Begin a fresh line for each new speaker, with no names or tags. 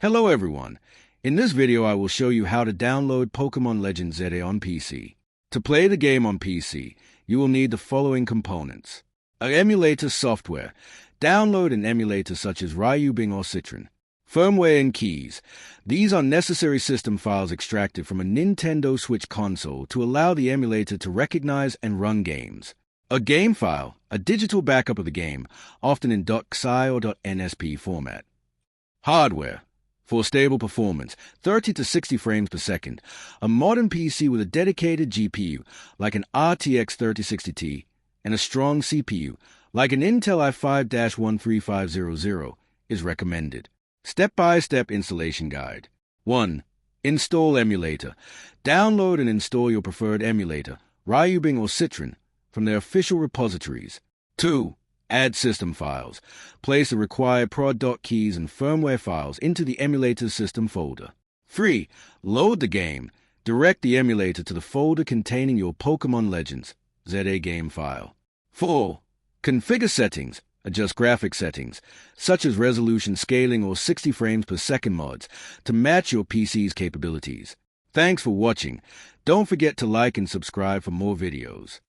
Hello everyone. In this video I will show you how to download Pokemon Legends ZA on PC. To play the game on PC, you will need the following components. An emulator software. Download an emulator such as Ryu, Bing, or Citron. Firmware and keys. These are necessary system files extracted from a Nintendo Switch console to allow the emulator to recognize and run games. A game file, a digital backup of the game, often in .xi or .nsp format. Hardware. For stable performance, 30 to 60 frames per second, a modern PC with a dedicated GPU, like an RTX 3060 and a strong CPU, like an Intel i5-13500, is recommended. Step-by-step installation guide. 1. Install emulator. Download and install your preferred emulator, Ryu, Bing, or Citron, from their official repositories. 2. Add system files. Place the required prod. Keys and firmware files into the emulator's system folder. 3. Load the game. Direct the emulator to the folder containing your Pokemon Legends ZA game file. 4. Configure settings. Adjust graphic settings, such as resolution scaling or 60 frames per second mods, to match your PC's capabilities. Thanks for watching. Don't forget to like and subscribe for more videos.